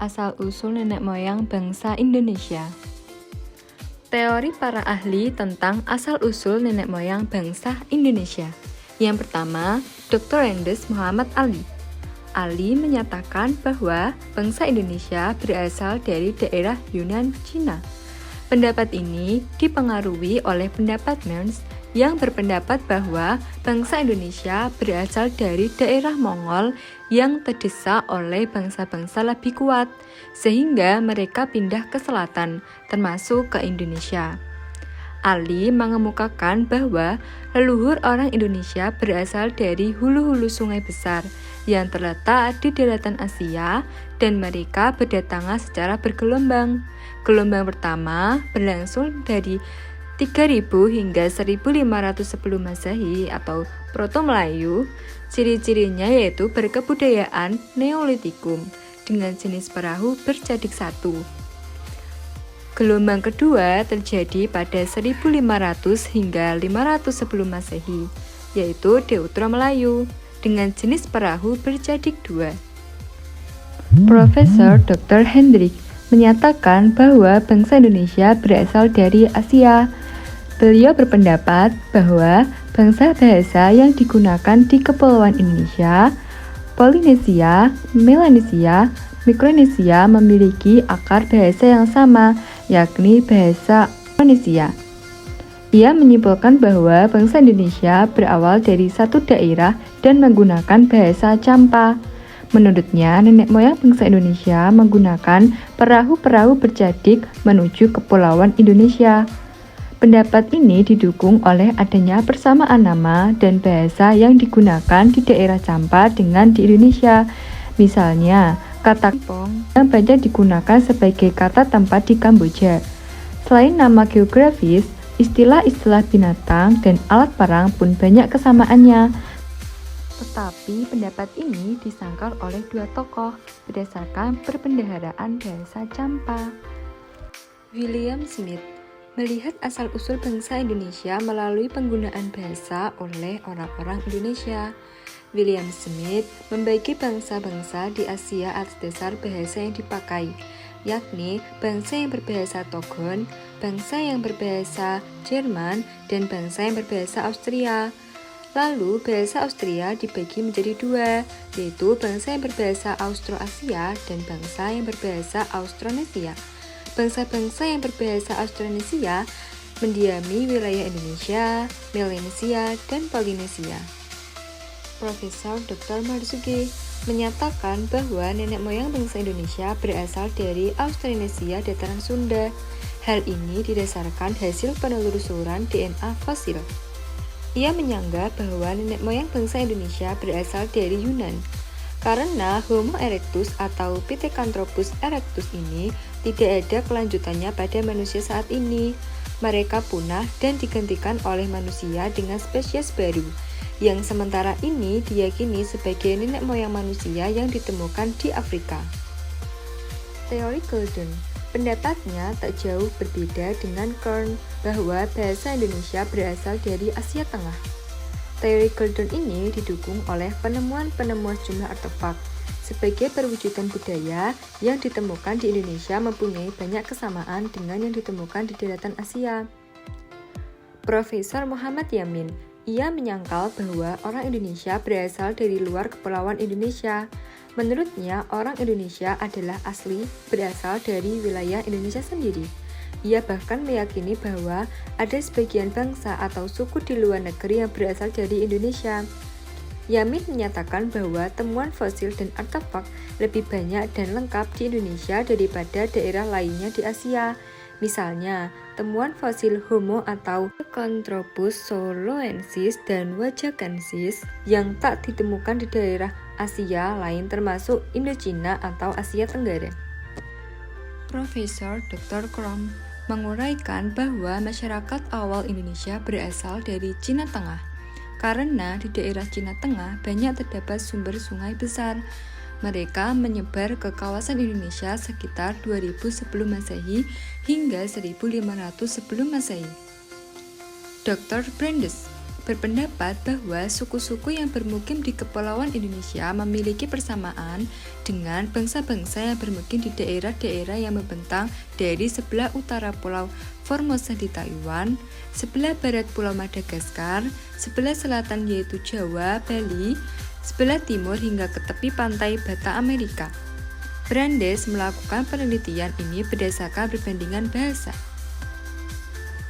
asal-usul nenek moyang bangsa Indonesia. Teori para ahli tentang asal-usul nenek moyang bangsa Indonesia. Yang pertama, Dr. Andes Muhammad Ali. Ali menyatakan bahwa bangsa Indonesia berasal dari daerah Yunan, Cina. Pendapat ini dipengaruhi oleh pendapat Mearns yang berpendapat bahwa bangsa Indonesia berasal dari daerah Mongol yang terdesak oleh bangsa-bangsa lebih kuat, sehingga mereka pindah ke selatan, termasuk ke Indonesia. Ali mengemukakan bahwa leluhur orang Indonesia berasal dari hulu-hulu sungai besar yang terletak di daratan Asia dan mereka berdatangan secara bergelombang. Gelombang pertama berlangsung dari 3000 hingga 1510 Masehi atau Proto Melayu. Ciri-cirinya yaitu berkebudayaan Neolitikum dengan jenis perahu bercadik satu. Gelombang kedua terjadi pada 1500 hingga 510 Masehi, yaitu Deutero Melayu dengan jenis perahu bercadik dua. Profesor Dr. Hendrik menyatakan bahwa bangsa Indonesia berasal dari Asia. Beliau berpendapat bahwa bangsa-bahasa yang digunakan di Kepulauan Indonesia, Polinesia, Melanesia, Mikronesia memiliki akar bahasa yang sama, yakni bahasa Indonesia. Ia menyimpulkan bahwa bangsa Indonesia berawal dari satu daerah dan menggunakan bahasa Champa. Menurutnya, nenek moyang bangsa Indonesia menggunakan perahu-perahu bercadik menuju Kepulauan Indonesia. Pendapat ini didukung oleh adanya persamaan nama dan bahasa yang digunakan di daerah Champa dengan di Indonesia. Misalnya, kata kampong yang banyak digunakan sebagai kata tempat di Kamboja. Selain nama geografis, istilah-istilah binatang dan alat perang pun banyak kesamaannya. Tetapi pendapat ini disangkal oleh dua tokoh berdasarkan perbendaharaan bahasa Champa. William Smith melihat asal-usul bangsa Indonesia melalui penggunaan bahasa oleh orang-orang Indonesia. William Smith membagi bangsa-bangsa di Asia atas dasar bahasa yang dipakai, yakni bangsa yang berbahasa Togon, bangsa yang berbahasa Jerman, dan bangsa yang berbahasa Austria. Lalu, bahasa Austria dibagi menjadi dua, yaitu bangsa yang berbahasa Austroasia dan bangsa yang berbahasa Austronesia. Bangsa-bangsa yang berbahasa Austronesia mendiami wilayah Indonesia, Melanesia, dan Polinesia. Profesor Dr. Marzuki menyatakan bahwa nenek moyang bangsa Indonesia berasal dari Austronesia dataran Sunda. Hal ini didasarkan hasil penelusuran DNA fosil. Ia menyanggah bahwa nenek moyang bangsa Indonesia berasal dari Yunan. Karena Homo erectus atau Pithecanthropus erectus ini tidak ada kelanjutannya pada manusia saat ini. Mereka punah dan digantikan oleh manusia dengan spesies baru, yang sementara ini diyakini sebagai nenek moyang manusia yang ditemukan di Afrika. Teori Golden, pendapatnya tak jauh berbeda dengan Kern bahwa bahasa Indonesia berasal dari Asia Tengah. Teori Golden ini didukung oleh penemuan-penemuan jumlah artefak sebagai perwujudan budaya yang ditemukan di Indonesia mempunyai banyak kesamaan dengan yang ditemukan di daratan Asia. Profesor Muhammad Yamin, ia menyangkal bahwa orang Indonesia berasal dari luar Kepulauan Indonesia. Menurutnya, orang Indonesia adalah asli berasal dari wilayah Indonesia sendiri. Ia bahkan meyakini bahwa ada sebagian bangsa atau suku di luar negeri yang berasal dari Indonesia. Yamin menyatakan bahwa temuan fosil dan artefak lebih banyak dan lengkap di Indonesia daripada daerah lainnya di Asia. Misalnya, temuan fosil Homo atau Pithecanthropus soloensis dan wajakensis yang tak ditemukan di daerah Asia lain termasuk Indochina atau Asia Tenggara. Profesor Dr. Krom menguraikan bahwa masyarakat awal Indonesia berasal dari Cina Tengah, karena di daerah Cina Tengah banyak terdapat sumber sungai besar. Mereka menyebar ke kawasan Indonesia sekitar 2000 sebelum Masehi hingga 1500 sebelum Masehi. Dr. Brandes berpendapat bahwa suku-suku yang bermukim di Kepulauan Indonesia memiliki persamaan dengan bangsa-bangsa yang bermukim di daerah-daerah yang membentang dari sebelah utara Pulau Formosa di Taiwan, sebelah barat Pulau Madagaskar, sebelah selatan yaitu Jawa, Bali, sebelah timur hingga ke tepi pantai Batak Amerika. Brandes melakukan penelitian ini berdasarkan perbandingan bahasa.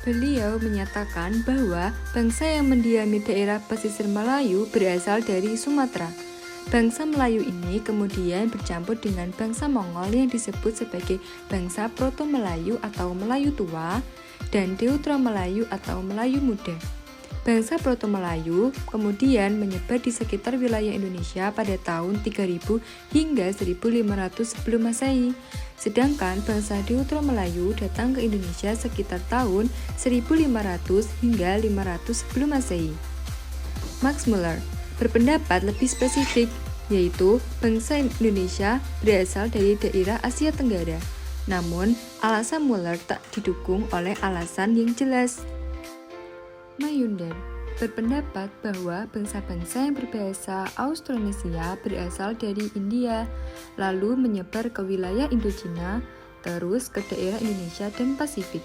Beliau menyatakan bahwa bangsa yang mendiami daerah pesisir Melayu berasal dari Sumatera. Bangsa Melayu ini kemudian bercampur dengan bangsa Mongol yang disebut sebagai bangsa Proto-Melayu atau Melayu Tua dan Deutero-Melayu atau Melayu Muda. Bangsa Proto-Melayu kemudian menyebar di sekitar wilayah Indonesia pada tahun 3000 hingga 1500 sebelum Masehi. Sedangkan bangsa Deutero-Melayu datang ke Indonesia sekitar tahun 1500 hingga 500 sebelum Masehi. Max Muller berpendapat lebih spesifik, yaitu bangsa Indonesia berasal dari daerah Asia Tenggara. Namun, alasan Muller tak didukung oleh alasan yang jelas. Mayunder berpendapat bahwa bangsa-bangsa yang berbahasa Austronesia berasal dari India, lalu menyebar ke wilayah Indochina, terus ke daerah Indonesia dan Pasifik.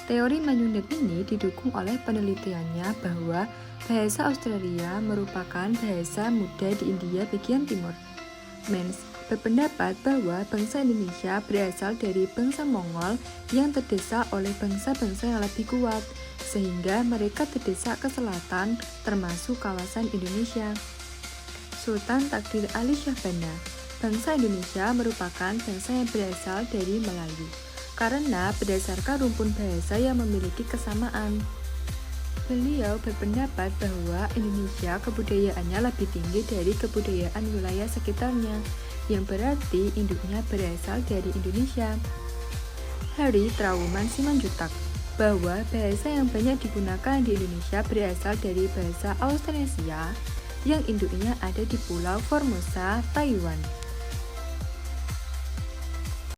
Teori Mayunder ini didukung oleh penelitiannya bahwa bahasa Australia merupakan bahasa muda di India bagian timur. Menz berpendapat bahwa bangsa Indonesia berasal dari bangsa Mongol yang terdesak oleh bangsa-bangsa yang lebih kuat, sehingga mereka terdesak ke selatan, termasuk kawasan Indonesia. Sultan Takdir Ali Shah Banda, bangsa Indonesia merupakan bangsa yang berasal dari Melayu, karena berdasarkan rumpun bahasa yang memiliki kesamaan. Beliau berpendapat bahwa Indonesia kebudayaannya lebih tinggi dari kebudayaan wilayah sekitarnya, yang berarti induknya berasal dari Indonesia. Hari Trauman Simanjuntak, bahwa bahasa yang banyak digunakan di Indonesia berasal dari bahasa Austronesia yang induknya ada di Pulau Formosa, Taiwan.